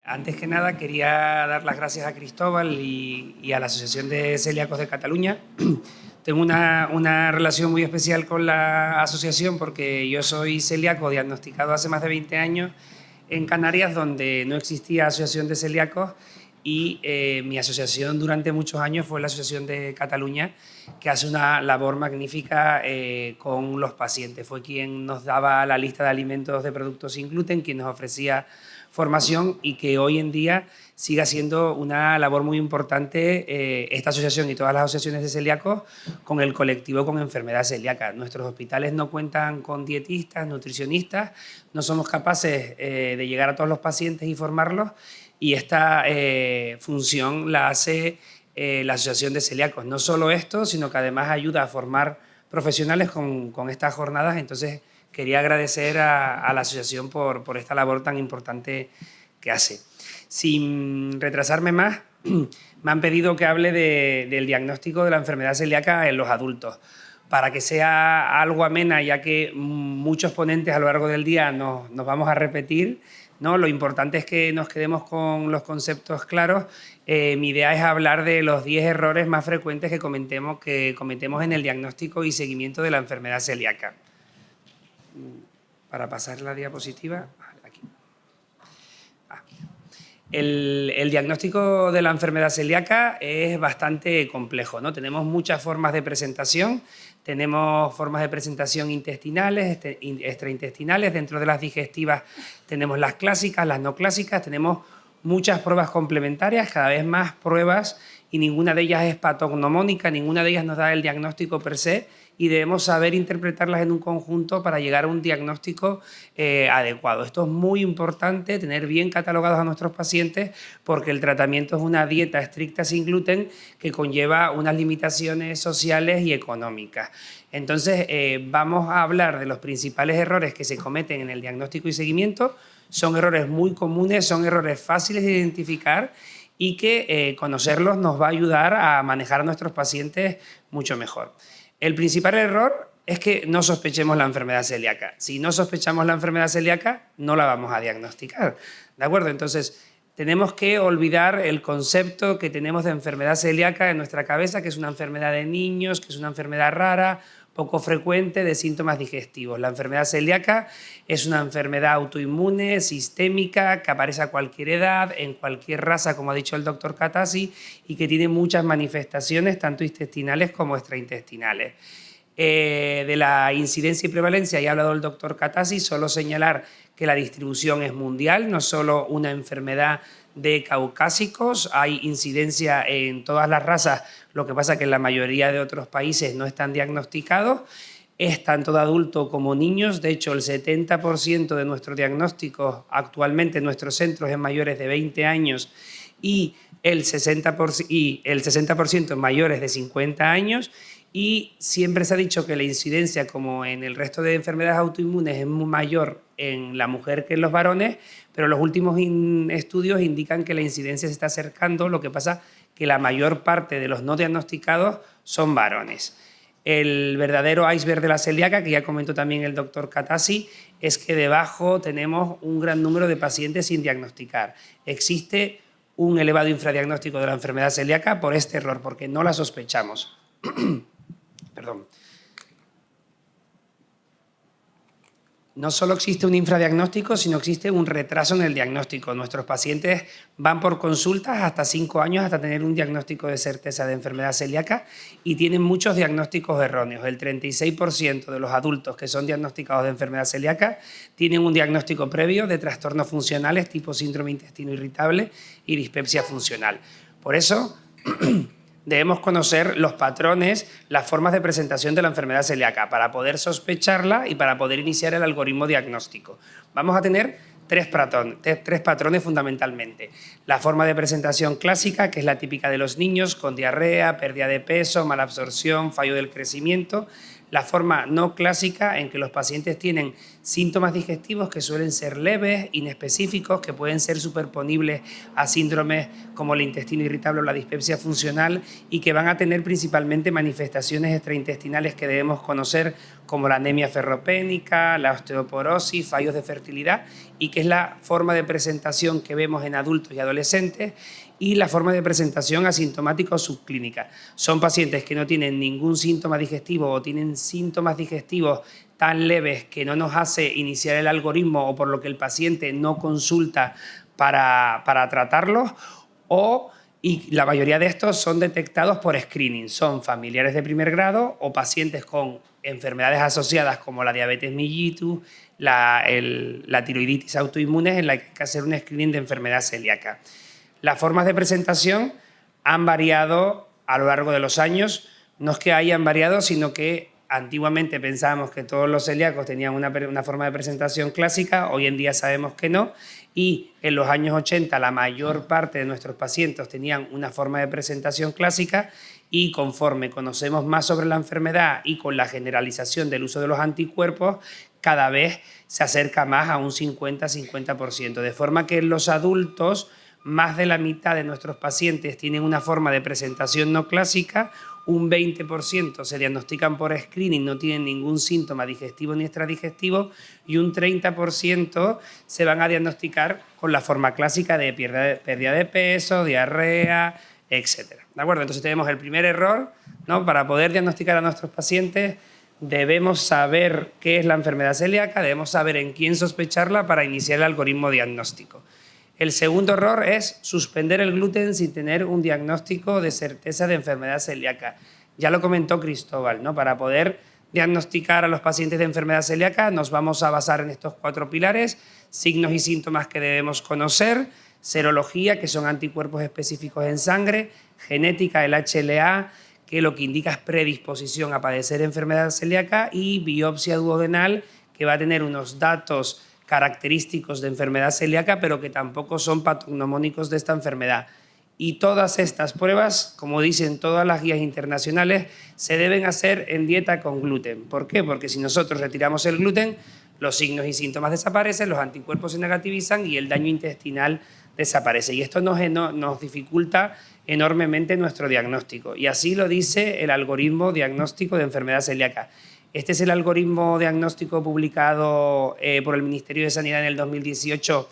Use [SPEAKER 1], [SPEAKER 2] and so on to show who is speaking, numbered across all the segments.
[SPEAKER 1] Antes que nada, quería dar las gracias a Cristóbal y a la Asociación de Celíacos de Cataluña. Tengo una relación muy especial con la asociación porque yo soy celíaco diagnosticado hace más de 20 años en Canarias, donde no existía asociación de celíacos, y mi asociación durante muchos años fue la Asociación de Cataluña, que hace una labor magnífica con los pacientes. Fue quien nos daba la lista de alimentos de productos sin gluten, quien nos ofrecía formación, y que hoy en día sigue siendo una labor muy importante esta asociación y todas las asociaciones de celíacos con el colectivo con enfermedad celíaca. Nuestros hospitales no cuentan con dietistas, nutricionistas, no somos capaces de llegar a todos los pacientes y formarlos, y esta función la hace la Asociación de Celíacos. No solo esto, sino que además ayuda a formar profesionales con estas jornadas. Entonces, quería agradecer a la asociación por esta labor tan importante que hace. Sin retrasarme más, me han pedido que hable del diagnóstico de la enfermedad celíaca en los adultos. Para que sea algo amena, ya que muchos ponentes a lo largo del día nos vamos a repetir, ¿no? Lo importante es que nos quedemos con los conceptos claros. Mi idea es hablar de los 10 errores más frecuentes que cometemos en el diagnóstico y seguimiento de la enfermedad celíaca. Para pasar la diapositiva, aquí. El diagnóstico de la enfermedad celíaca es bastante complejo, ¿no? Tenemos muchas formas de presentación. Tenemos formas de presentación intestinales, extraintestinales. Dentro de las digestivas tenemos las clásicas, las no clásicas. Tenemos muchas pruebas complementarias, cada vez más pruebas, y ninguna de ellas es patognomónica, ninguna de ellas nos da el diagnóstico per se, y debemos saber interpretarlas en un conjunto para llegar a un diagnóstico adecuado. Esto es muy importante, tener bien catalogados a nuestros pacientes, porque el tratamiento es una dieta estricta sin gluten que conlleva unas limitaciones sociales y económicas. Entonces, vamos a hablar de los principales errores que se cometen en el diagnóstico y seguimiento. Son errores muy comunes, son errores fáciles de identificar, y que conocerlos nos va a ayudar a manejar a nuestros pacientes mucho mejor. El principal error es que no sospechemos la enfermedad celíaca. Si no sospechamos la enfermedad celíaca, no la vamos a diagnosticar, ¿de acuerdo? Entonces, tenemos que olvidar el concepto que tenemos de enfermedad celíaca en nuestra cabeza, que es una enfermedad de niños, que es una enfermedad rara, poco frecuente, de síntomas digestivos. La enfermedad celíaca es una enfermedad autoinmune, sistémica, que aparece a cualquier edad, en cualquier raza, como ha dicho el doctor Katasi, y que tiene muchas manifestaciones, tanto intestinales como extraintestinales. De la incidencia y prevalencia ya ha hablado el doctor Katasi, solo señalar que la distribución es mundial, no es solo una enfermedad de caucásicos, hay incidencia en todas las razas, lo que pasa que en la mayoría de otros países no están diagnosticados. Es tanto de adultos como niños. De hecho, el 70% de nuestros diagnósticos actualmente en nuestros centros es mayores de 20 años, y el 60% en mayores de 50 años. Y siempre se ha dicho que la incidencia, como en el resto de enfermedades autoinmunes, es muy mayor en la mujer que en los varones, pero los últimos estudios indican que la incidencia se está acercando. Lo que pasa que la mayor parte de los no diagnosticados son varones. El verdadero iceberg de la celíaca, que ya comentó también el doctor Katasi, es que debajo tenemos un gran número de pacientes sin diagnosticar. Existe un elevado infradiagnóstico de la enfermedad celíaca por este error, porque no la sospechamos. Perdón. No solo existe un infradiagnóstico, sino existe un retraso en el diagnóstico. Nuestros pacientes van por consultas hasta 5 años hasta tener un diagnóstico de certeza de enfermedad celíaca, y tienen muchos diagnósticos erróneos. El 36% de los adultos que son diagnosticados de enfermedad celíaca tienen un diagnóstico previo de trastornos funcionales tipo síndrome intestino irritable y dispepsia funcional. Por eso debemos conocer los patrones, las formas de presentación de la enfermedad celíaca para poder sospecharla y para poder iniciar el algoritmo diagnóstico. Vamos a tener tres patrones fundamentalmente. La forma de presentación clásica, que es la típica de los niños, con diarrea, pérdida de peso, mala absorción, fallo del crecimiento. La forma no clásica, en que los pacientes tienen síntomas digestivos que suelen ser leves, inespecíficos, que pueden ser superponibles a síndromes como el intestino irritable o la dispepsia funcional, y que van a tener principalmente manifestaciones extraintestinales que debemos conocer, como la anemia ferropénica, la osteoporosis, fallos de fertilidad, y que es la forma de presentación que vemos en adultos y adolescentes, y la forma de presentación asintomática o subclínica. Son pacientes que no tienen ningún síntoma digestivo o tienen síntomas digestivos tan leves que no nos hace iniciar el algoritmo o por lo que el paciente no consulta para tratarlos, y la mayoría de estos son detectados por screening. Son familiares de primer grado o pacientes con enfermedades asociadas como la diabetes mellitus, la tiroiditis autoinmune, en la que hay que hacer un screening de enfermedad celíaca. Las formas de presentación han variado a lo largo de los años. No es que hayan variado, sino que antiguamente pensábamos que todos los celíacos tenían una forma de presentación clásica, hoy en día sabemos que no, y en los años 80 la mayor parte de nuestros pacientes tenían una forma de presentación clásica, y conforme conocemos más sobre la enfermedad y con la generalización del uso de los anticuerpos, cada vez se acerca más a un 50-50%, de forma que en los adultos más de la mitad de nuestros pacientes tienen una forma de presentación no clásica, un 20% se diagnostican por screening, no tienen ningún síntoma digestivo ni extradigestivo, y un 30% se van a diagnosticar con la forma clásica de pérdida de peso, diarrea, etc. ¿De acuerdo? Entonces tenemos el primer error, ¿no? Para poder diagnosticar a nuestros pacientes debemos saber qué es la enfermedad celíaca, debemos saber en quién sospecharla para iniciar el algoritmo diagnóstico. El segundo error es suspender el gluten sin tener un diagnóstico de certeza de enfermedad celíaca. Ya lo comentó Cristóbal, ¿no? Para poder diagnosticar a los pacientes de enfermedad celíaca nos vamos a basar en estos 4 pilares: signos y síntomas que debemos conocer, serología, que son anticuerpos específicos en sangre, genética, el HLA, que lo que indica es predisposición a padecer enfermedad celíaca, y biopsia duodenal, que va a tener unos datos característicos de enfermedad celíaca, pero que tampoco son patognomónicos de esta enfermedad. Y todas estas pruebas, como dicen todas las guías internacionales, se deben hacer en dieta con gluten. ¿Por qué? Porque si nosotros retiramos el gluten, los signos y síntomas desaparecen, los anticuerpos se negativizan y el daño intestinal desaparece. Y esto nos dificulta enormemente nuestro diagnóstico. Y así lo dice el algoritmo diagnóstico de enfermedad celíaca. Este es el algoritmo diagnóstico publicado por el Ministerio de Sanidad en el 2018,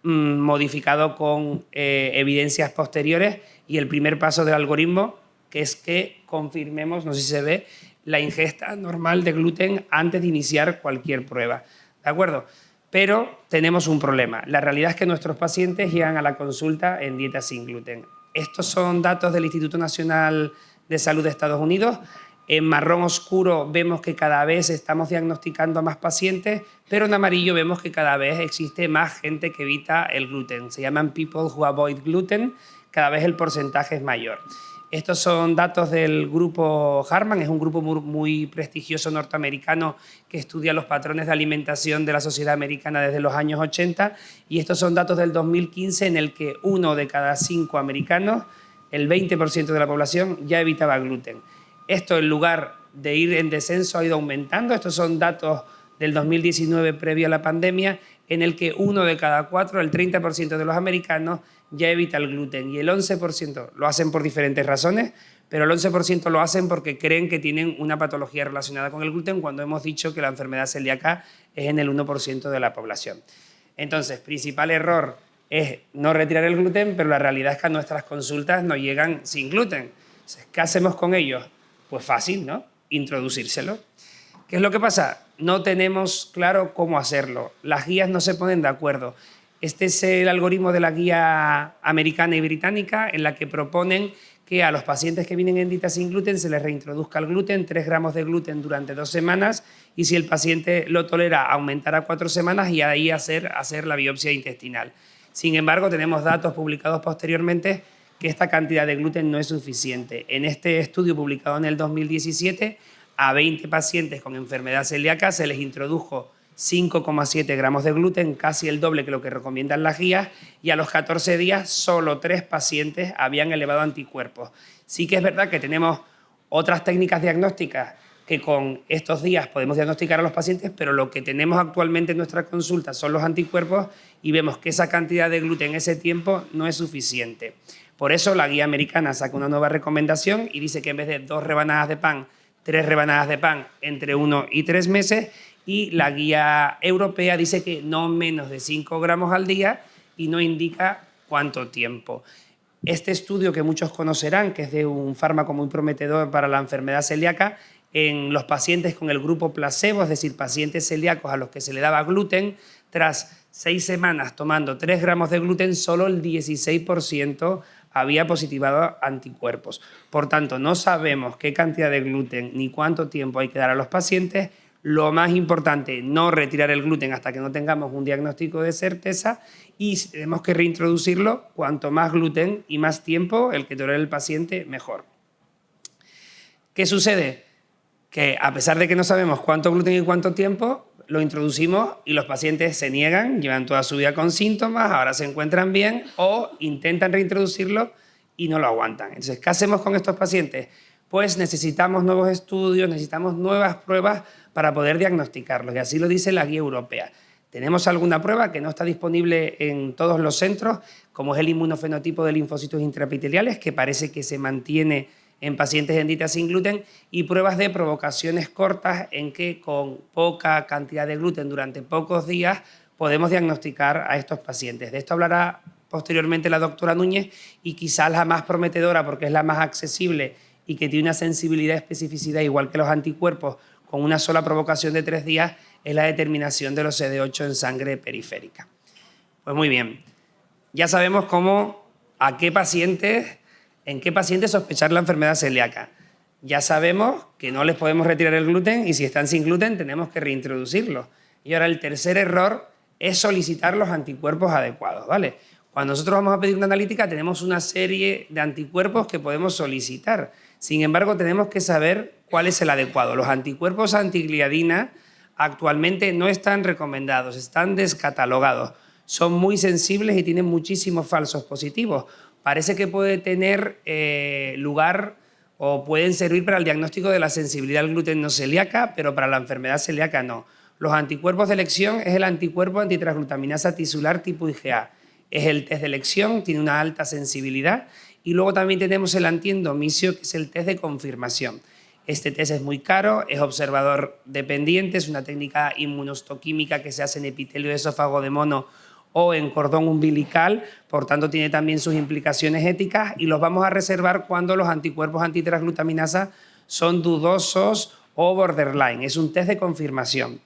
[SPEAKER 1] modificado con evidencias posteriores, y el primer paso del algoritmo, que es que confirmemos, no sé si se ve, la ingesta normal de gluten antes de iniciar cualquier prueba. ¿De acuerdo? Pero tenemos un problema. La realidad es que nuestros pacientes llegan a la consulta en dieta sin gluten. Estos son datos del Instituto Nacional de Salud de Estados Unidos. En marrón oscuro vemos que cada vez estamos diagnosticando a más pacientes, pero en amarillo vemos que cada vez existe más gente que evita el gluten. Se llaman people who avoid gluten, cada vez el porcentaje es mayor. Estos son datos del grupo Harman, es un grupo muy prestigioso norteamericano que estudia los patrones de alimentación de la sociedad americana desde los años 80, y estos son datos del 2015 en el que 1 de cada 5 americanos, el 20% de la población, ya evitaba gluten. Esto, en lugar de ir en descenso, ha ido aumentando. Estos son datos del 2019 previo a la pandemia, en el que 1 de cada 4, el 30% de los americanos, ya evita el gluten, y el 11% lo hacen por diferentes razones, pero el 11% lo hacen porque creen que tienen una patología relacionada con el gluten, cuando hemos dicho que la enfermedad celíaca es en el 1% de la población. Entonces, principal error es no retirar el gluten, pero la realidad es que a nuestras consultas nos llegan sin gluten. Entonces, ¿qué hacemos con ellos? Pues fácil, ¿no? Introducírselo. ¿Qué es lo que pasa? No tenemos claro cómo hacerlo. Las guías no se ponen de acuerdo. Este es el algoritmo de la guía americana y británica, en la que proponen que a los pacientes que vienen en dieta sin gluten se les reintroduzca el gluten, 3 gramos de gluten durante 2 semanas, y si el paciente lo tolera, aumentar a 4 semanas y ahí hacer la biopsia intestinal. Sin embargo, tenemos datos publicados posteriormente que esta cantidad de gluten no es suficiente. En este estudio publicado en el 2017, a 20 pacientes con enfermedad celíaca se les introdujo 5,7 gramos de gluten, casi el doble que lo que recomiendan las guías, y a los 14 días solo 3 pacientes habían elevado anticuerpos. Sí que es verdad que tenemos otras técnicas diagnósticas que con estos días podemos diagnosticar a los pacientes, pero lo que tenemos actualmente en nuestra consulta son los anticuerpos, y vemos que esa cantidad de gluten en ese tiempo no es suficiente. Por eso la guía americana saca una nueva recomendación y dice que en vez de 2 rebanadas de pan, 3 rebanadas de pan entre 1 y 3 meses, y la guía europea dice que no menos de 5 gramos al día y no indica cuánto tiempo. Este estudio, que muchos conocerán, que es de un fármaco muy prometedor para la enfermedad celíaca, en los pacientes con el grupo placebo, es decir, pacientes celíacos a los que se le daba gluten, tras 6 semanas tomando 3 gramos de gluten, solo el 16% había positivado anticuerpos. Por tanto, no sabemos qué cantidad de gluten ni cuánto tiempo hay que dar a los pacientes. Lo más importante, no retirar el gluten hasta que no tengamos un diagnóstico de certeza, y si tenemos que reintroducirlo, cuanto más gluten y más tiempo el que tolere el paciente, mejor. ¿Qué sucede? Que a pesar de que no sabemos cuánto gluten y cuánto tiempo, lo introducimos y los pacientes se niegan, llevan toda su vida con síntomas, ahora se encuentran bien o intentan reintroducirlo y no lo aguantan. Entonces, ¿qué hacemos con estos pacientes? Pues necesitamos nuevos estudios, necesitamos nuevas pruebas para poder diagnosticarlos, y así lo dice la guía europea. Tenemos alguna prueba que no está disponible en todos los centros, como es el inmunofenotipo de linfocitos intraepiteliales, que parece que se mantiene en pacientes en dieta sin gluten, y pruebas de provocaciones cortas en que con poca cantidad de gluten durante pocos días podemos diagnosticar a estos pacientes. De esto hablará posteriormente la doctora Núñez, y quizás la más prometedora porque es la más accesible y que tiene una sensibilidad y especificidad igual que los anticuerpos con una sola provocación de 3 días, es la determinación de los CD8 en sangre periférica. Pues muy bien, ya sabemos en qué pacientes sospechar la enfermedad celíaca. Ya sabemos que no les podemos retirar el gluten, y si están sin gluten tenemos que reintroducirlos. Y ahora el tercer error es solicitar los anticuerpos adecuados, ¿vale? Cuando nosotros vamos a pedir una analítica tenemos una serie de anticuerpos que podemos solicitar. Sin embargo, tenemos que saber cuál es el adecuado. Los anticuerpos antigliadina actualmente no están recomendados, están descatalogados. Son muy sensibles y tienen muchísimos falsos positivos. Parece que puede tener lugar o pueden servir para el diagnóstico de la sensibilidad al gluten no celíaca, pero para la enfermedad celíaca no. Los anticuerpos de elección es el anticuerpo antitransglutaminasa tisular tipo IgA. Es el test de elección, tiene una alta sensibilidad, y luego también tenemos el antiendomicio, que es el test de confirmación. Este test es muy caro, es observador dependiente, es una técnica inmunohistoquímica que se hace en epitelio de esófago de mono o en cordón umbilical, por tanto tiene también sus implicaciones éticas, y los vamos a reservar cuando los anticuerpos antitransglutaminasa son dudosos o borderline. Es un test de confirmación.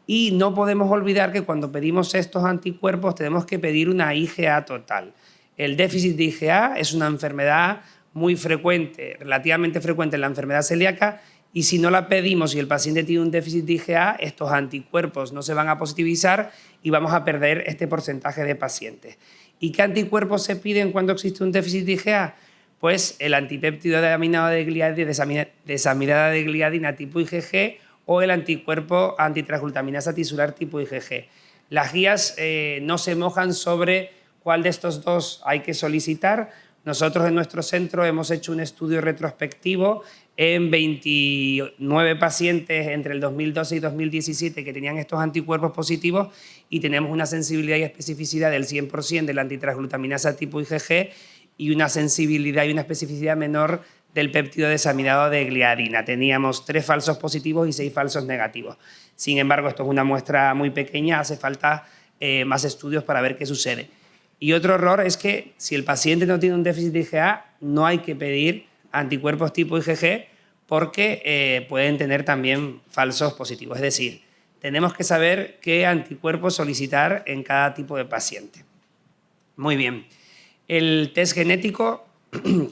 [SPEAKER 1] Y no podemos olvidar que cuando pedimos estos anticuerpos tenemos que pedir una IgA total. El déficit de IgA es una enfermedad muy frecuente, relativamente frecuente en la enfermedad celíaca, y si no la pedimos y el paciente tiene un déficit de IgA, estos anticuerpos no se van a positivizar y vamos a perder este porcentaje de pacientes. ¿Y qué anticuerpos se piden cuando existe un déficit de IgA? Pues el antipéptido de aminada de desaminada de gliadina tipo IgG o el anticuerpo antitransglutaminasa tisular tipo IgG. Las guías no se mojan sobre cuál de estos dos hay que solicitar. Nosotros en nuestro centro hemos hecho un estudio retrospectivo en 29 pacientes entre el 2012 y 2017 que tenían estos anticuerpos positivos, y tenemos una sensibilidad y especificidad del 100% de la antitransglutaminasa tipo IgG y una sensibilidad y una especificidad menor del péptido desaminado de gliadina. Teníamos 3 falsos positivos y 6 falsos negativos. Sin embargo, esto es una muestra muy pequeña, hace falta más estudios para ver qué sucede. Y otro error es que si el paciente no tiene un déficit de IgA, no hay que pedir anticuerpos tipo IgG porque pueden tener también falsos positivos. Es decir, tenemos que saber qué anticuerpos solicitar en cada tipo de paciente. Muy bien. El test genético,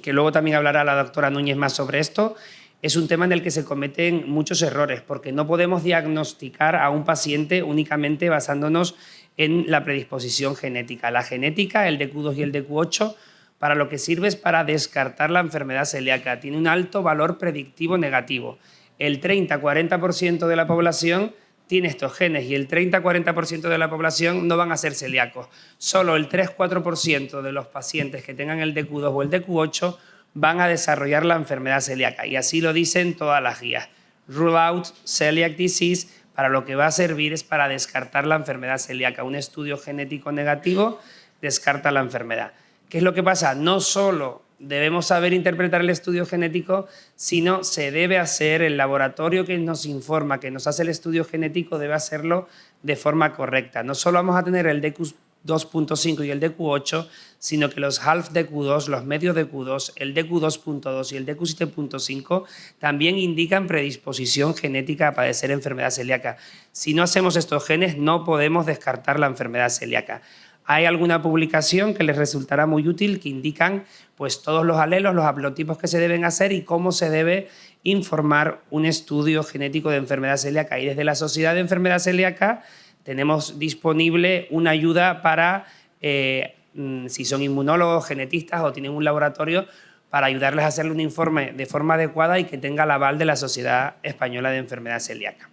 [SPEAKER 1] que luego también hablará la doctora Núñez más sobre esto, es un tema en el que se cometen muchos errores, porque no podemos diagnosticar a un paciente únicamente basándonos en la predisposición genética. La genética, el DQ2 y el DQ8, para lo que sirve es para descartar la enfermedad celíaca. Tiene un alto valor predictivo negativo. El 30-40% de la población tiene estos genes y el 30-40% de la población no van a ser celíacos. Solo el 3-4% de los pacientes que tengan el DQ2 o el DQ8 van a desarrollar la enfermedad celíaca, y así lo dicen todas las guías. Rule out celiac disease, para lo que va a servir es para descartar la enfermedad celíaca. Un estudio genético negativo descarta la enfermedad. ¿Qué es lo que pasa? No solo debemos saber interpretar el estudio genético, sino se debe hacer, el laboratorio que nos informa, que nos hace el estudio genético, debe hacerlo de forma correcta. No solo vamos a tener el DQ2.5 y el DQ8, sino que los half DQ2, los medios DQ2, el DQ2.2 y el DQ7.5 también indican predisposición genética a padecer enfermedad celíaca. Si no hacemos estos genes, no podemos descartar la enfermedad celíaca. Hay alguna publicación que les resultará muy útil que indican pues, todos los alelos, los haplotipos que se deben hacer y cómo se debe informar un estudio genético de enfermedad celíaca. Y desde la Sociedad de Enfermedad Celíaca tenemos disponible una ayuda para, si son inmunólogos, genetistas o tienen un laboratorio, para ayudarles a hacerle un informe de forma adecuada y que tenga el aval de la Sociedad Española de Enfermedad Celíaca.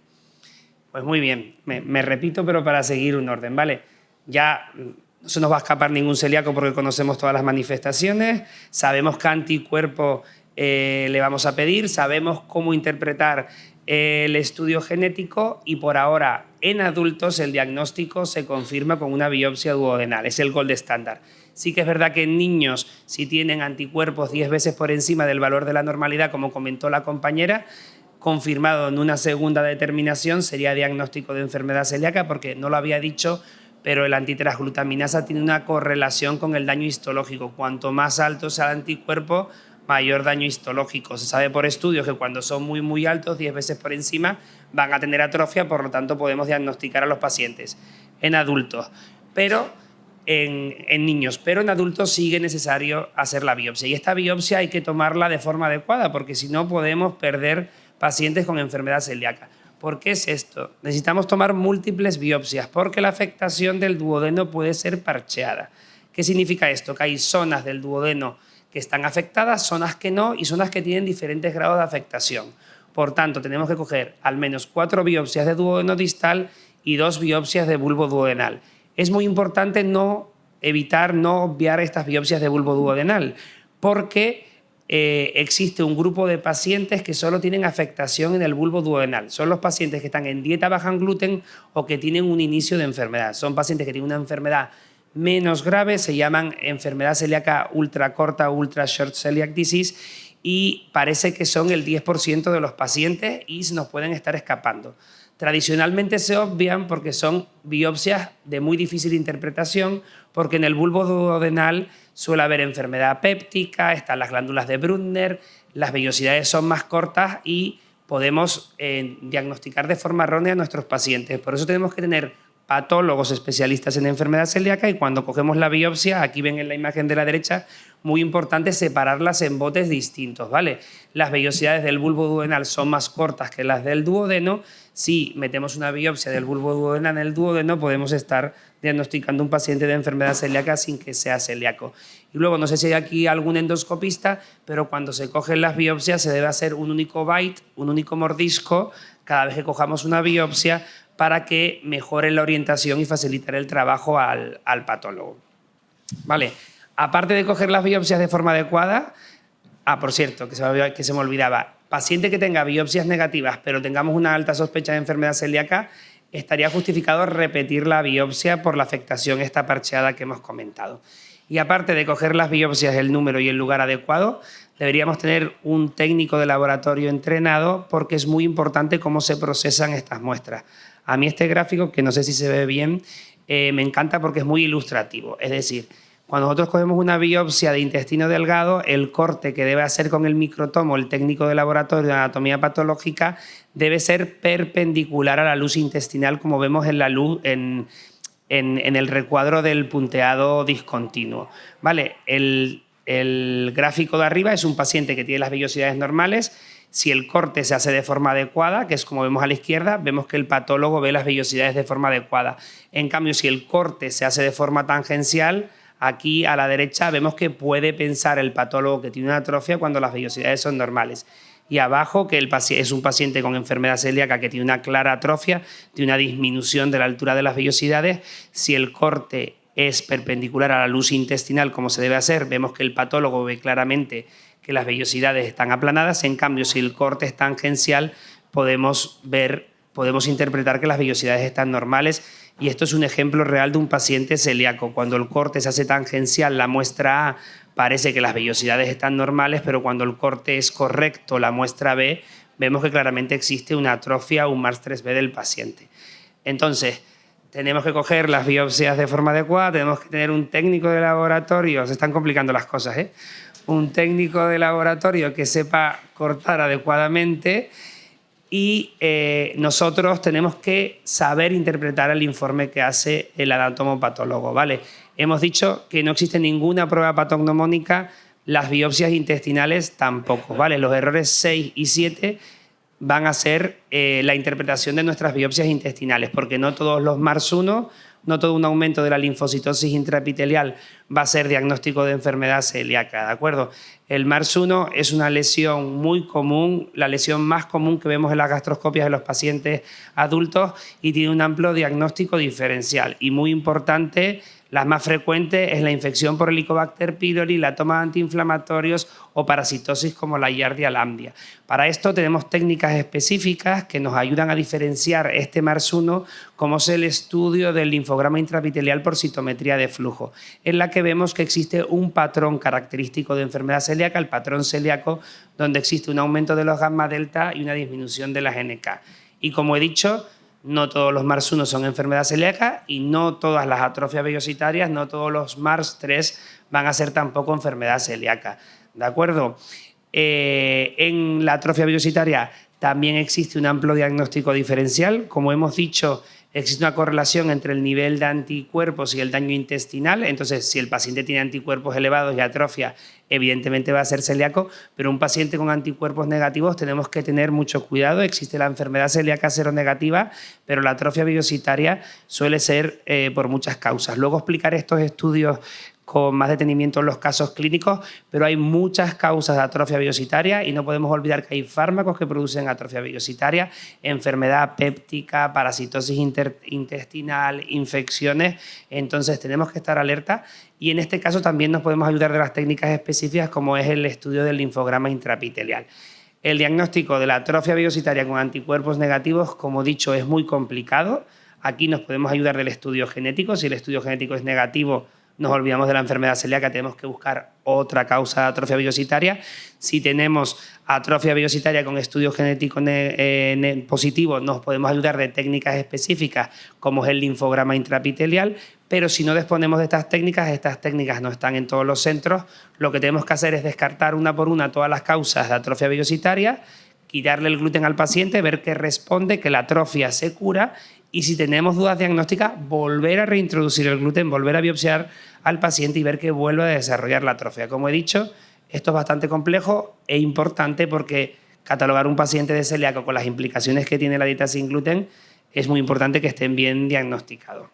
[SPEAKER 1] Pues muy bien, me repito, pero para seguir un orden, ¿vale? Ya no se nos va a escapar ningún celíaco porque conocemos todas las manifestaciones, sabemos qué anticuerpo le vamos a pedir, sabemos cómo interpretar el estudio genético y por ahora en adultos el diagnóstico se confirma con una biopsia duodenal, es el gold estándar. Sí que es verdad que en niños, si tienen anticuerpos 10 veces por encima del valor de la normalidad, como comentó la compañera, confirmado en una segunda determinación sería diagnóstico de enfermedad celíaca, porque no lo había dicho, pero el antitransglutaminasa tiene una correlación con el daño histológico. Cuanto más alto sea el anticuerpo, mayor daño histológico. Se sabe por estudios que cuando son muy altos, 10 veces por encima, van a tener atrofia, por lo tanto podemos diagnosticar a los pacientes en adultos, pero en niños, pero en adultos sigue necesario hacer la biopsia. Y esta biopsia hay que tomarla de forma adecuada, porque si no podemos perder pacientes con enfermedad celíaca. ¿Por qué es esto? Necesitamos tomar múltiples biopsias porque la afectación del duodeno puede ser parcheada. ¿Qué significa esto? Que hay zonas del duodeno que están afectadas, zonas que no y zonas que tienen diferentes grados de afectación. Por tanto, tenemos que coger al menos 4 biopsias de duodeno distal y 2 biopsias de bulbo duodenal. Es muy importante no obviar estas biopsias de bulbo duodenal porque existe un grupo de pacientes que solo tienen afectación en el bulbo duodenal. Son los pacientes que están en dieta baja en gluten o que tienen un inicio de enfermedad. Son pacientes que tienen una enfermedad menos grave, se llaman enfermedad celíaca ultracorta, ultra short celiac disease, y parece que son el 10% de los pacientes y se nos pueden estar escapando. Tradicionalmente se obvian porque son biopsias de muy difícil interpretación, porque en el bulbo duodenal suele haber enfermedad péptica, están las glándulas de Brunner, las vellosidades son más cortas y podemos diagnosticar de forma errónea a nuestros pacientes. Por eso tenemos que tener patólogos especialistas en enfermedad celíaca y cuando cogemos la biopsia, aquí ven en la imagen de la derecha, muy importante separarlas en botes distintos, ¿vale? Las vellosidades del bulbo duodenal son más cortas que las del duodeno. Si metemos una biopsia del bulbo duodenal en el duodeno, podemos estar diagnosticando un paciente de enfermedad celíaca sin que sea celíaco. Y luego, no sé si hay aquí algún endoscopista, pero cuando se cogen las biopsias se debe hacer un único bite, un único mordisco, cada vez que cojamos una biopsia, para que mejore la orientación y facilitar el trabajo al patólogo. Vale. Aparte de coger las biopsias de forma adecuada, por cierto, que se me olvidaba, paciente que tenga biopsias negativas pero tengamos una alta sospecha de enfermedad celíaca, estaría justificado repetir la biopsia por la afectación esta parcheada que hemos comentado. Y aparte de coger las biopsias, el número y el lugar adecuado, deberíamos tener un técnico de laboratorio entrenado porque es muy importante cómo se procesan estas muestras. A mí este gráfico, que no sé si se ve bien, me encanta porque es muy ilustrativo. Es decir, cuando nosotros cogemos una biopsia de intestino delgado, el corte que debe hacer con el microtomo el técnico de laboratorio de anatomía patológica debe ser perpendicular a la luz intestinal, como vemos en la luz en el recuadro del punteado discontinuo. ¿Vale? El gráfico de arriba es un paciente que tiene las vellosidades normales. Si el corte se hace de forma adecuada, que es como vemos a la izquierda, vemos que el patólogo ve las vellosidades de forma adecuada. En cambio, si el corte se hace de forma tangencial, aquí a la derecha vemos que puede pensar el patólogo que tiene una atrofia cuando las vellosidades son normales. Y abajo que es un paciente con enfermedad celíaca que tiene una clara atrofia, tiene una disminución de la altura de las vellosidades. Si el corte es perpendicular a la luz intestinal, como se debe hacer, vemos que el patólogo ve claramente que las vellosidades están aplanadas. En cambio, si el corte es tangencial, podemos ver podemos interpretar que las vellosidades están normales, y esto es un ejemplo real de un paciente celíaco. Cuando el corte se hace tangencial, la muestra A, parece que las vellosidades están normales, pero cuando el corte es correcto, la muestra B, vemos que claramente existe una atrofia o un MARS3B del paciente. Entonces, tenemos que coger las biopsias de forma adecuada, tenemos que tener un técnico de laboratorio, se están complicando las cosas, ¿eh? Un técnico de laboratorio que sepa cortar adecuadamente, y nosotros tenemos que saber interpretar el informe que hace el anatomopatólogo, ¿vale? Hemos dicho que no existe ninguna prueba patognomónica, las biopsias intestinales tampoco, ¿vale? Los errores 6 y 7 van a ser la interpretación de nuestras biopsias intestinales, porque no todos los MARS1, no todo un aumento de la linfocitosis intraepitelial va a ser diagnóstico de enfermedad celíaca, ¿de acuerdo? El MARS1 es una lesión muy común, la lesión más común que vemos en las gastroscopias de los pacientes adultos, y tiene un amplio diagnóstico diferencial. Y muy importante, la más frecuente es la infección por Helicobacter pylori, la toma de antiinflamatorios o parasitosis como la Giardia lamblia. Para esto tenemos técnicas específicas que nos ayudan a diferenciar este MARS1, como es el estudio del linfograma intraepitelial por citometría de flujo, en la que vemos que existe un patrón característico de enfermedad celíaca, el patrón celíaco, donde existe un aumento de los gamma delta y una disminución de las NK. Y como he dicho, no todos los MARS1 son enfermedad celíaca, y no todas las atrofias vellositarias, no todos los MARS3 van a ser tampoco enfermedad celíaca, ¿de acuerdo? En la atrofia vellositaria también existe un amplio diagnóstico diferencial. Como hemos dicho, existe una correlación entre el nivel de anticuerpos y el daño intestinal. Entonces, si el paciente tiene anticuerpos elevados y atrofia, evidentemente va a ser celíaco, pero un paciente con anticuerpos negativos tenemos que tener mucho cuidado. Existe la enfermedad celíaca seronegativa, pero la atrofia vellositaria suele ser por muchas causas. Luego explicaré estos estudios con más detenimiento en los casos clínicos, pero hay muchas causas de atrofia vellositaria, y no podemos olvidar que hay fármacos que producen atrofia vellositaria, enfermedad péptica, parasitosis intestinal, infecciones. Entonces tenemos que estar alerta, y en este caso también nos podemos ayudar de las técnicas específicas, como es el estudio del linfograma intraepitelial. El diagnóstico de la atrofia vellositaria con anticuerpos negativos, como he dicho, es muy complicado. Aquí nos podemos ayudar del estudio genético. Si el estudio genético es negativo, nos olvidamos de la enfermedad celíaca, tenemos que buscar otra causa de atrofia vellositaria. Si tenemos atrofia vellositaria con estudio genético positivo, nos podemos ayudar de técnicas específicas, como es el linfograma intraepitelial, pero si no disponemos de estas técnicas no están en todos los centros. Lo que tenemos que hacer es descartar una por una todas las causas de atrofia vellositaria, quitarle el gluten al paciente, ver qué responde, que la atrofia se cura, y si tenemos dudas diagnósticas, volver a reintroducir el gluten, volver a biopsiar al paciente y ver que vuelve a desarrollar la atrofia. Como he dicho, esto es bastante complejo e importante, porque catalogar un paciente de celíaco con las implicaciones que tiene la dieta sin gluten es muy importante que estén bien diagnosticados.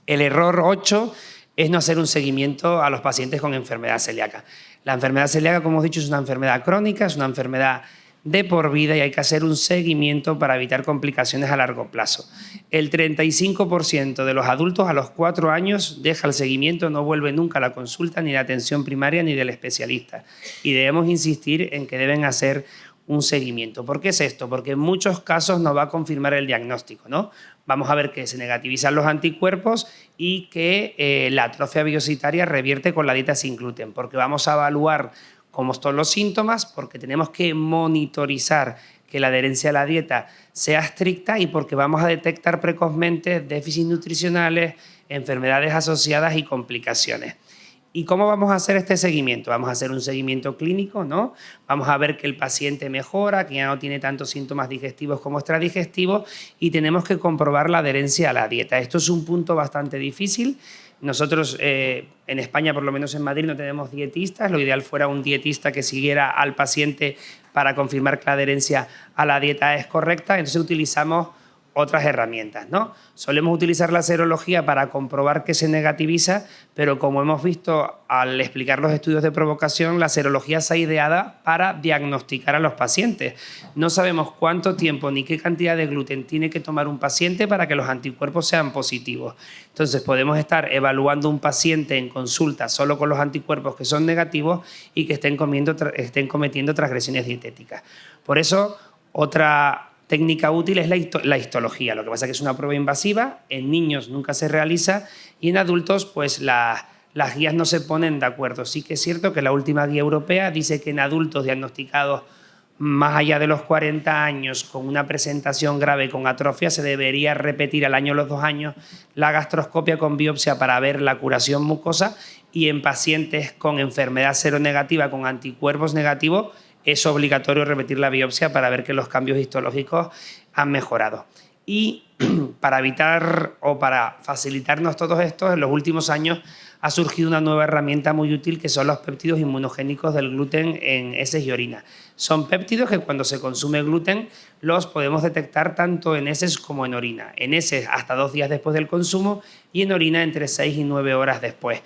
[SPEAKER 1] El error 8 es no hacer un seguimiento a los pacientes con enfermedad celíaca. La enfermedad celíaca, como hemos dicho, es una enfermedad crónica, es una enfermedad de por vida, y hay que hacer un seguimiento para evitar complicaciones a largo plazo. El 35% de los adultos a los 4 años deja el seguimiento, no vuelve nunca a la consulta, ni la atención primaria, ni del especialista. Y debemos insistir en que deben hacer un seguimiento. ¿Por qué es esto? Porque en muchos casos nos va a confirmar el diagnóstico, ¿no? Vamos a ver que se negativizan los anticuerpos y que la atrofia vellositaria revierte con la dieta sin gluten, porque vamos a evaluar cómo están los síntomas, porque tenemos que monitorizar que la adherencia a la dieta sea estricta, y porque vamos a detectar precozmente déficits nutricionales, enfermedades asociadas y complicaciones. ¿Y cómo vamos a hacer este seguimiento? Vamos a hacer un seguimiento clínico, ¿no? Vamos a ver que el paciente mejora, que ya no tiene tantos síntomas digestivos como extradigestivos, y tenemos que comprobar la adherencia a la dieta. Esto es un punto bastante difícil. Nosotros en España, por lo menos en Madrid, no tenemos dietistas. Lo ideal fuera un dietista que siguiera al paciente para confirmar que la adherencia a la dieta es correcta. Entonces utilizamos otras herramientas, ¿no? Solemos utilizar la serología para comprobar que se negativiza, pero como hemos visto al explicar los estudios de provocación, la serología está ideada para diagnosticar a los pacientes. No sabemos cuánto tiempo ni qué cantidad de gluten tiene que tomar un paciente para que los anticuerpos sean positivos. Entonces podemos estar evaluando un paciente en consulta solo con los anticuerpos que son negativos y que estén cometiendo transgresiones dietéticas. Por eso, otra técnica útil es la histología. Lo que pasa es que es una prueba invasiva, en niños nunca se realiza y en adultos pues las guías no se ponen de acuerdo. Sí que es cierto que la última guía europea dice que en adultos diagnosticados más allá de los 40 años con una presentación grave con atrofia se debería repetir al año o los 2 años la gastroscopia con biopsia para ver la curación mucosa, y en pacientes con enfermedad seronegativa con anticuerpos negativos es obligatorio repetir la biopsia para ver que los cambios histológicos han mejorado. Y para evitar o para facilitarnos todos estos, en los últimos años ha surgido una nueva herramienta muy útil que son los péptidos inmunogénicos del gluten en heces y orina. Son péptidos que cuando se consume gluten los podemos detectar tanto en heces como en orina. En heces hasta 2 días después del consumo y en orina entre 6 y 9 horas después.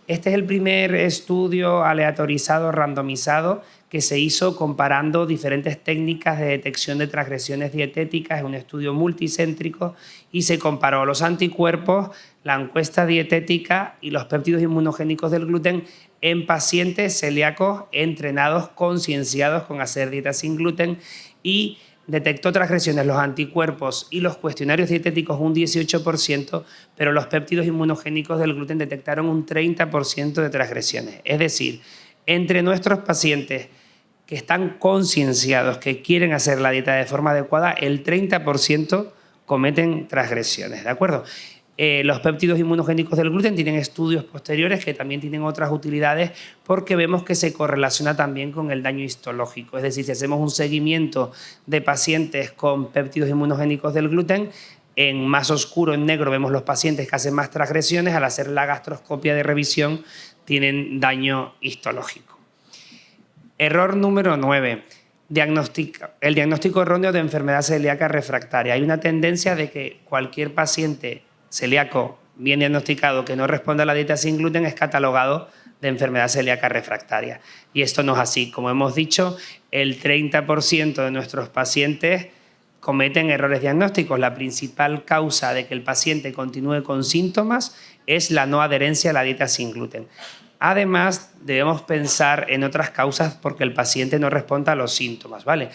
[SPEAKER 1] Este es el primer estudio aleatorizado, randomizado, que se hizo comparando diferentes técnicas de detección de transgresiones dietéticas en un estudio multicéntrico y se comparó los anticuerpos, la encuesta dietética y los péptidos inmunogénicos del gluten en pacientes celíacos entrenados, concienciados con hacer dieta sin gluten, y detectó transgresiones los anticuerpos y los cuestionarios dietéticos un 18%, pero los péptidos inmunogénicos del gluten detectaron un 30% de transgresiones. Es decir, entre nuestros pacientes que están concienciados, que quieren hacer la dieta de forma adecuada, el 30% cometen transgresiones, ¿de acuerdo? Los péptidos inmunogénicos del gluten tienen estudios posteriores que también tienen otras utilidades porque vemos que se correlaciona también con el daño histológico. Es decir, si hacemos un seguimiento de pacientes con péptidos inmunogénicos del gluten, en más oscuro, en negro, vemos los pacientes que hacen más transgresiones, al hacer la gastroscopia de revisión tienen daño histológico. Error número 9. El diagnóstico erróneo de enfermedad celíaca refractaria. Hay una tendencia de que cualquier paciente celíaco bien diagnosticado que no responde a la dieta sin gluten es catalogado de enfermedad celíaca refractaria. Y esto no es así. Como hemos dicho, el 30% de nuestros pacientes cometen errores diagnósticos. La principal causa de que el paciente continúe con síntomas es la no adherencia a la dieta sin gluten. Además, debemos pensar en otras causas porque el paciente no responda a los síntomas, ¿vale?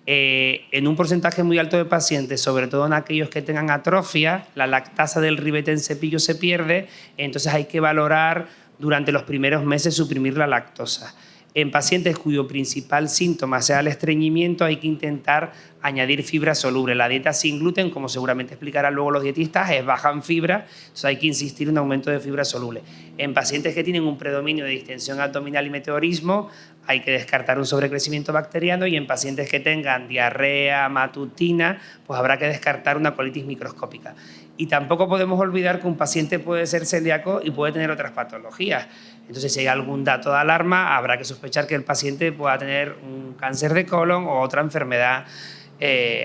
[SPEAKER 1] En un porcentaje muy alto de pacientes, sobre todo en aquellos que tengan atrofia, la lactasa del ribete en cepillo se pierde, entonces hay que valorar durante los primeros meses suprimir la lactosa. En pacientes cuyo principal síntoma sea el estreñimiento, hay que intentar añadir fibra soluble. La dieta sin gluten, como seguramente explicarán luego los dietistas, es baja en fibra, entonces hay que insistir en un aumento de fibra soluble. En pacientes que tienen un predominio de distensión abdominal y meteorismo, hay que descartar un sobrecrecimiento bacteriano, y en pacientes que tengan diarrea matutina, pues habrá que descartar una colitis microscópica. Y tampoco podemos olvidar que un paciente puede ser celíaco y puede tener otras patologías. Entonces, si hay algún dato de alarma, habrá que sospechar que el paciente pueda tener un cáncer de colon o otra enfermedad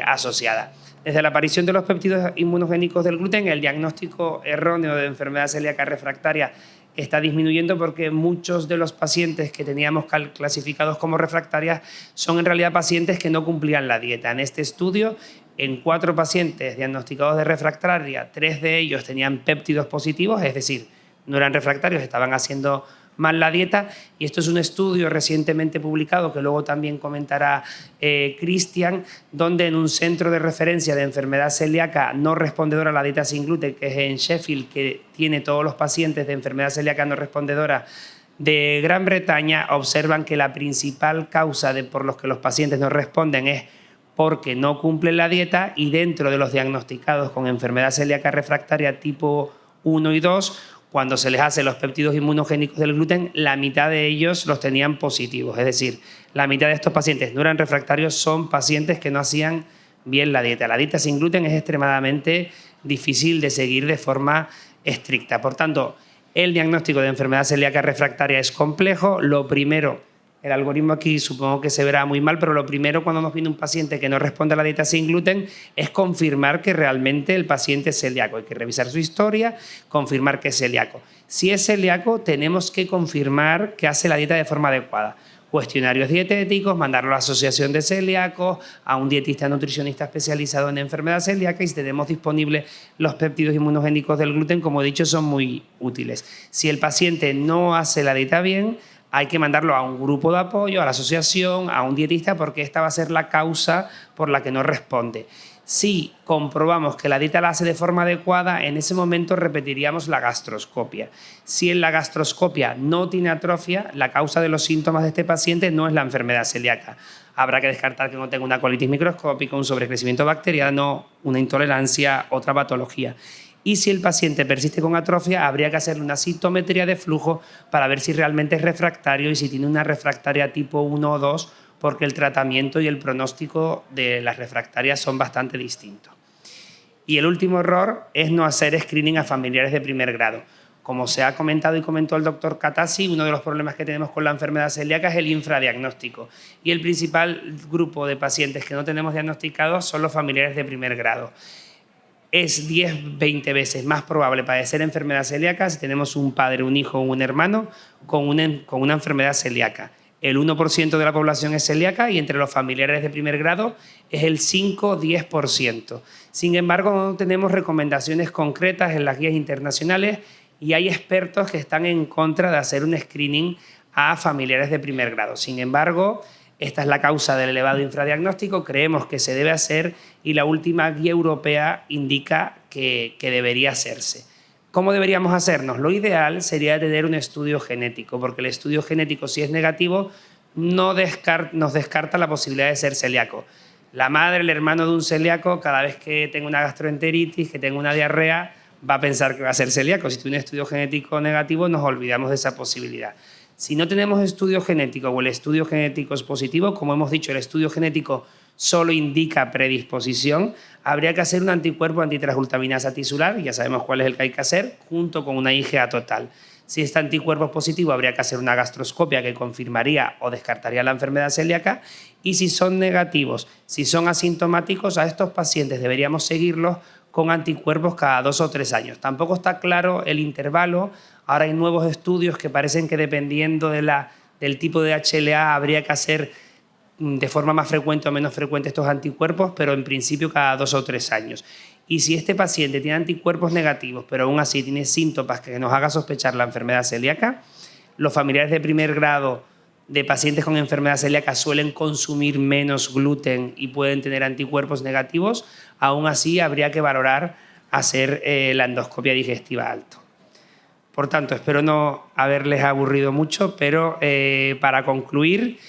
[SPEAKER 1] asociada. Desde la aparición de los péptidos inmunogénicos del gluten, el diagnóstico erróneo de enfermedad celíaca refractaria está disminuyendo porque muchos de los pacientes que teníamos clasificados como refractarias son en realidad pacientes que no cumplían la dieta. En este estudio, en 4 pacientes diagnosticados de refractaria, 3 de ellos tenían péptidos positivos, es decir, no eran refractarios, estaban haciendo mal la dieta, y esto es un estudio recientemente publicado que luego también comentará Cristian, donde en un centro de referencia de enfermedad celíaca no respondedora a la dieta sin gluten, que es en Sheffield, que tiene todos los pacientes de enfermedad celíaca no respondedora de Gran Bretaña, observan que la principal causa por los que los pacientes no responden es porque no cumplen la dieta, y dentro de los diagnosticados con enfermedad celíaca refractaria tipo 1 y 2, cuando se les hace los péptidos inmunogénicos del gluten, la mitad de ellos los tenían positivos. Es decir, la mitad de estos pacientes no eran refractarios, son pacientes que no hacían bien la dieta. La dieta sin gluten es extremadamente difícil de seguir de forma estricta. Por tanto, el diagnóstico de enfermedad celíaca refractaria es complejo. Lo primero, el algoritmo aquí supongo que se verá muy mal, pero lo primero cuando nos viene un paciente que no responde a la dieta sin gluten es confirmar que realmente el paciente es celíaco. Hay que revisar su historia, confirmar que es celíaco. Si es celíaco, tenemos que confirmar que hace la dieta de forma adecuada. Cuestionarios dietéticos, mandarlo a la asociación de celíacos, a un dietista nutricionista especializado en enfermedad celíaca, y si tenemos disponibles los péptidos inmunogénicos del gluten, como he dicho, son muy útiles. Si el paciente no hace la dieta bien, hay que mandarlo a un grupo de apoyo, a la asociación, a un dietista, porque esta va a ser la causa por la que no responde. Si comprobamos que la dieta la hace de forma adecuada, en ese momento repetiríamos la gastroscopia. Si en la gastroscopia no tiene atrofia, la causa de los síntomas de este paciente no es la enfermedad celíaca. Habrá que descartar que no tenga una colitis microscópica, un sobrecrecimiento bacteriano, una intolerancia, otra patología. Y si el paciente persiste con atrofia, habría que hacerle una citometría de flujo para ver si realmente es refractario y si tiene una refractaria tipo 1 o 2, porque el tratamiento y el pronóstico de las refractarias son bastante distintos. Y el último error es no hacer screening a familiares de primer grado. Como se ha comentado y comentó el doctor Catasi, uno de los problemas que tenemos con la enfermedad celíaca es el infradiagnóstico. Y el principal grupo de pacientes que no tenemos diagnosticados son los familiares de primer grado. Es 10-20 veces más probable padecer enfermedad celíaca si tenemos un padre, un hijo o un hermano con una enfermedad celíaca. El 1% de la población es celíaca y entre los familiares de primer grado es el 5-10%. Sin embargo, no tenemos recomendaciones concretas en las guías internacionales y hay expertos que están en contra de hacer un screening a familiares de primer grado. Sin embargo, esta es la causa del elevado infradiagnóstico, creemos que se debe hacer y la última guía europea indica que debería hacerse. ¿Cómo deberíamos hacernos? Lo ideal sería tener un estudio genético, porque el estudio genético, si es negativo, nos descarta la posibilidad de ser celíaco. La madre, el hermano de un celíaco, cada vez que tenga una gastroenteritis, que tenga una diarrea, va a pensar que va a ser celíaco. Si tiene un estudio genético negativo, nos olvidamos de esa posibilidad. Si no tenemos estudio genético o el estudio genético es positivo, como hemos dicho, el estudio genético solo indica predisposición, habría que hacer un anticuerpo antitransglutaminasa tisular, ya sabemos cuál es el que hay que hacer, junto con una IgA total. Si este anticuerpo es positivo, habría que hacer una gastroscopia que confirmaría o descartaría la enfermedad celíaca, y si son negativos, si son asintomáticos, a estos pacientes deberíamos seguirlos con anticuerpos cada 2 o 3 años. Tampoco está claro el intervalo. Ahora hay nuevos estudios que parecen que dependiendo del tipo de HLA habría que hacer de forma más frecuente o menos frecuente estos anticuerpos, pero en principio cada 2 o 3 años. Y si este paciente tiene anticuerpos negativos, pero aún así tiene síntomas que nos haga sospechar la enfermedad celíaca, los familiares de primer grado de pacientes con enfermedad celíaca suelen consumir menos gluten y pueden tener anticuerpos negativos, aún así habría que valorar hacer la endoscopia digestiva alto. Por tanto, espero no haberles aburrido mucho, pero para concluir,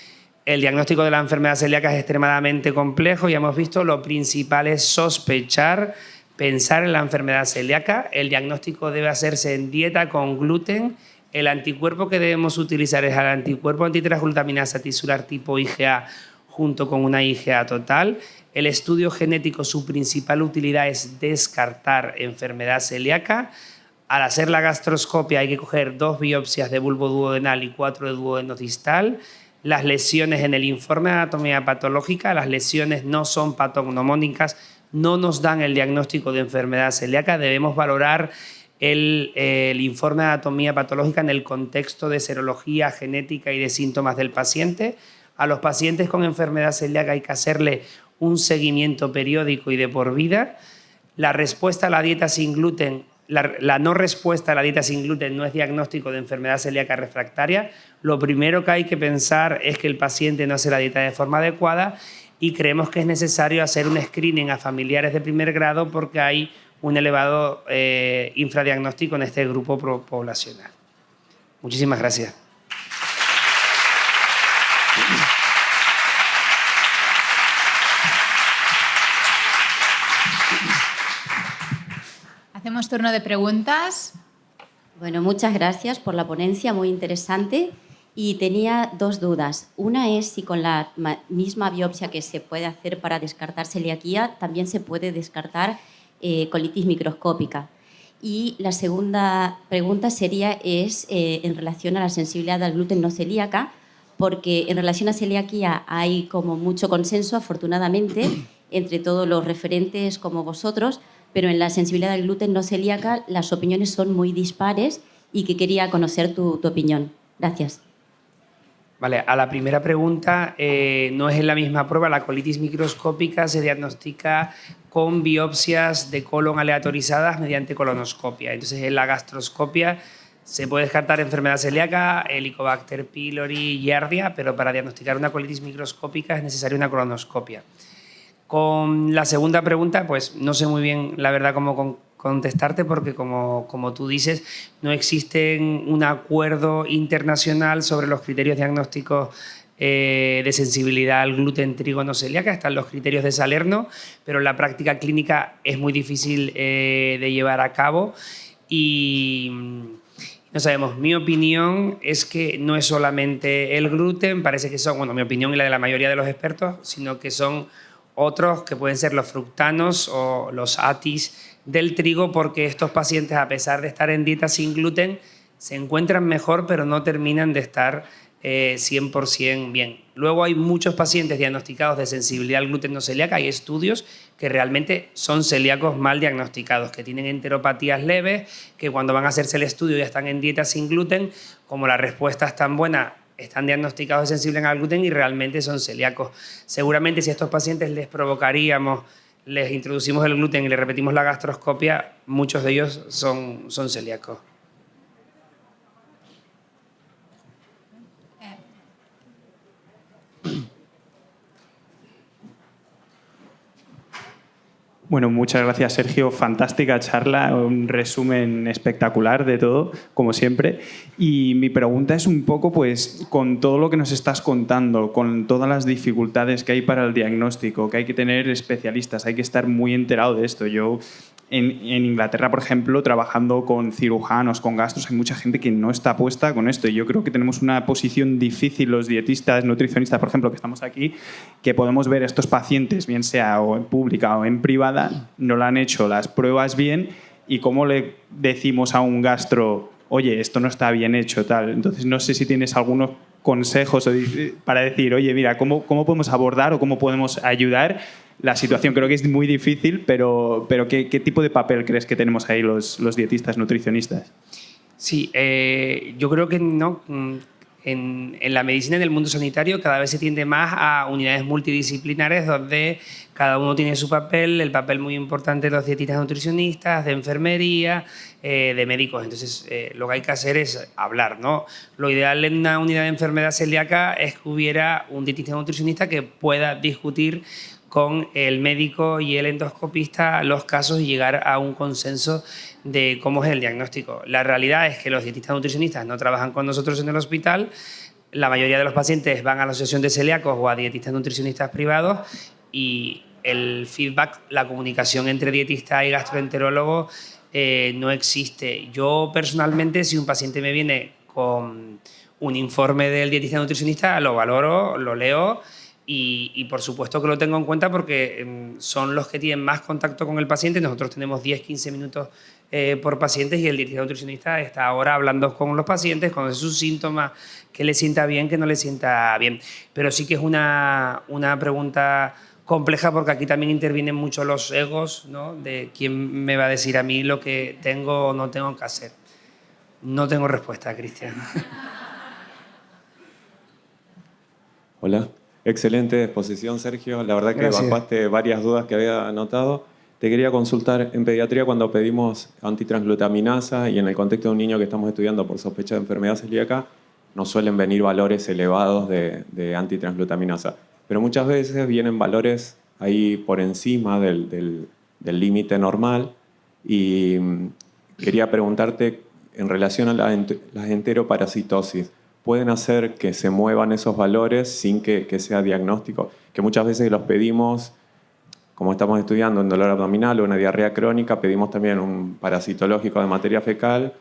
[SPEAKER 1] el diagnóstico de la enfermedad celíaca es extremadamente complejo. Ya hemos visto, lo principal es sospechar, pensar en la enfermedad celíaca. El diagnóstico debe hacerse en dieta con gluten. El anticuerpo que debemos utilizar es el anticuerpo antitransglutaminasa tisular tipo IgA junto con una IgA total. El estudio genético, su principal utilidad es descartar enfermedad celíaca. Al hacer la gastroscopia hay que coger 2 biopsias de bulbo duodenal y 4 de duodeno distal. Las lesiones en el informe de anatomía patológica, las lesiones no son patognomónicas, no nos dan el diagnóstico de enfermedad celíaca. Debemos valorar el informe de anatomía patológica en el contexto de serología, genética y de síntomas del paciente. A los pacientes con enfermedad celíaca hay que hacerle un seguimiento periódico y de por vida. La respuesta a la dieta sin gluten, la no respuesta a la dieta sin gluten no es diagnóstico de enfermedad celíaca refractaria. Lo primero que hay que pensar es que el paciente no hace la dieta de forma adecuada y creemos que es necesario hacer un screening a familiares de primer grado porque hay un elevado infradiagnóstico en este grupo poblacional. Muchísimas gracias.
[SPEAKER 2] Hacemos turno de preguntas.
[SPEAKER 3] Bueno, muchas gracias por la ponencia, muy interesante. Y tenía 2 dudas. Una es si con la misma biopsia que se puede hacer para descartar celiaquía, también se puede descartar colitis microscópica. Y la segunda pregunta sería en relación a la sensibilidad al gluten no celíaca, porque en relación a celiaquía hay como mucho consenso, afortunadamente, entre todos los referentes como vosotros, pero en la sensibilidad al gluten no celíaca las opiniones son muy dispares y que quería conocer tu opinión. Gracias.
[SPEAKER 1] Vale, a la primera pregunta, no es en la misma prueba. La colitis microscópica se diagnostica con biopsias de colon aleatorizadas mediante colonoscopia. Entonces, en la gastroscopia Se puede descartar enfermedad celíaca, Helicobacter pylori, Giardia, pero para diagnosticar una colitis microscópica es necesaria una colonoscopia. Con la segunda pregunta, pues no sé muy bien la verdad cómo contestarte, porque como tú dices, no existe un acuerdo internacional sobre los criterios diagnósticos de sensibilidad al gluten, trigo no celíaca. Están los criterios de Salerno, pero en la práctica clínica es muy difícil de llevar a cabo y no sabemos. Mi opinión es que no es solamente el gluten, parece que son, bueno, mi opinión y la de la mayoría de los expertos, sino que son otros que pueden ser los fructanos o los atis del trigo, porque estos pacientes, a pesar de estar en dieta sin gluten, se encuentran mejor, pero no terminan de estar 100% bien. Luego hay muchos pacientes diagnosticados de sensibilidad al gluten no celíaca. Hay estudios que realmente son celíacos mal diagnosticados, que tienen enteropatías leves, que cuando van a hacerse el estudio ya están en dieta sin gluten. Como la respuesta es tan buena, están diagnosticados de sensibles al gluten y realmente son celíacos. Seguramente si a estos pacientes les introducimos el gluten y les repetimos la gastroscopia, muchos de ellos son celíacos.
[SPEAKER 4] Bueno, muchas gracias, Sergio. Fantástica charla, un resumen espectacular de todo, como siempre. Y mi pregunta es un poco, pues, con todo lo que nos estás contando, con todas las dificultades que hay para el diagnóstico, que hay que tener especialistas, hay que estar muy enterado de esto. Yo, en Inglaterra, por ejemplo, trabajando con cirujanos, con gastros, hay mucha gente que no está puesta con esto. Y yo creo que tenemos una posición difícil los dietistas, nutricionistas, por ejemplo, que estamos aquí, que podemos ver estos pacientes, bien sea o en pública o en privada, no le han hecho las pruebas bien y cómo le decimos a un gastro, oye, esto no está bien hecho, tal. Entonces, no sé si tienes algunos consejos para decir, oye, mira, ¿cómo podemos abordar o cómo podemos ayudar la situación? Creo que es muy difícil, pero ¿qué tipo de papel crees que tenemos ahí los dietistas, nutricionistas?
[SPEAKER 1] Sí, yo creo que no. En la medicina, en el mundo sanitario, cada vez se tiende más a unidades multidisciplinares donde cada uno tiene su papel, el papel muy importante de los dietistas nutricionistas, de enfermería, de médicos. Entonces, lo que hay que hacer es hablar, ¿no? Lo ideal en una unidad de enfermedad celíaca es que hubiera un dietista nutricionista que pueda discutir con el médico y el endoscopista los casos y llegar a un consenso de cómo es el diagnóstico. La realidad es que los dietistas nutricionistas no trabajan con nosotros en el hospital. La mayoría de los pacientes van a la asociación de celíacos o a dietistas nutricionistas privados y el feedback, la comunicación entre dietista y gastroenterólogo no existe. Yo personalmente, si un paciente me viene con un informe del dietista nutricionista, lo valoro, lo leo y por supuesto que lo tengo en cuenta porque son los que tienen más contacto con el paciente. Nosotros tenemos 10-15 minutos por pacientes y el dietista nutricionista está ahora hablando con los pacientes, conoce sus síntomas, qué le sienta bien, qué no le sienta bien. Pero sí que es una pregunta compleja porque aquí también intervienen mucho los egos, ¿no? De quién me va a decir a mí lo que tengo o no tengo que hacer. No tengo respuesta, Cristian.
[SPEAKER 5] Hola. Excelente exposición, Sergio. La verdad que evacuaste varias dudas que había anotado. Te quería consultar, en pediatría cuando pedimos antitransglutaminasa y en el contexto de un niño que estamos estudiando por sospecha de enfermedad celíaca, nos suelen venir valores elevados de antitransglutaminasa. Pero muchas veces vienen valores ahí por encima del límite normal y quería preguntarte en relación a las enteroparasitosis. ¿Pueden hacer que se muevan esos valores sin que sea diagnóstico? Que muchas veces los pedimos, como estamos estudiando en dolor abdominal o una diarrea crónica, pedimos también un parasitológico de materia fecal,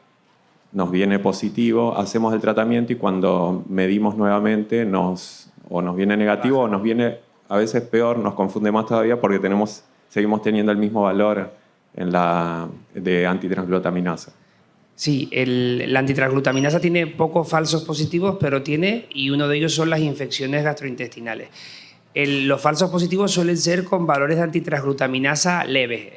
[SPEAKER 5] nos viene positivo, hacemos el tratamiento y cuando medimos nuevamente nos viene negativo o nos viene a veces peor, nos confunde más todavía porque seguimos teniendo el mismo valor de antitransglutaminasa.
[SPEAKER 1] Sí, la antitransglutaminasa tiene pocos falsos positivos, pero y uno de ellos son las infecciones gastrointestinales. Los falsos positivos suelen ser con valores de antitransglutaminasa leves,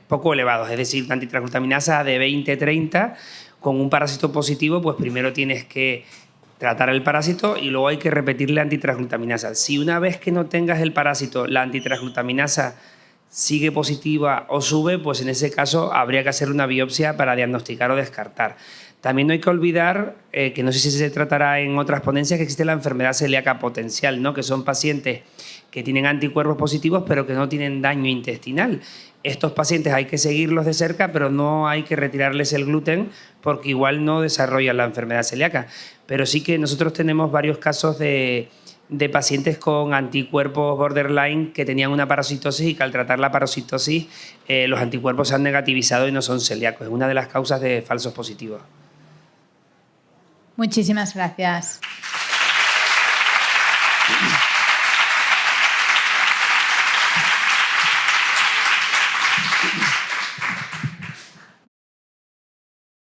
[SPEAKER 1] poco elevados, es decir, la antitransglutaminasa de 20-30, con un parásito positivo, pues primero tienes que tratar el parásito y luego hay que repetirle antitransglutaminasa. Si una vez que no tengas el parásito, la antitransglutaminasa sigue positiva o sube, pues en ese caso habría que hacer una biopsia para diagnosticar o descartar. También no hay que olvidar, que no sé si se tratará en otras ponencias, que existe la enfermedad celíaca potencial, ¿no? Que son pacientes que tienen anticuerpos positivos pero que no tienen daño intestinal. Estos pacientes hay que seguirlos de cerca, pero no hay que retirarles el gluten porque igual no desarrollan la enfermedad celíaca. Pero sí que nosotros tenemos varios casos de pacientes con anticuerpos borderline que tenían una parasitosis y que al tratar la parasitosis los anticuerpos se han negativizado y no son celíacos. Es una de las causas de falsos positivos.
[SPEAKER 2] Muchísimas gracias.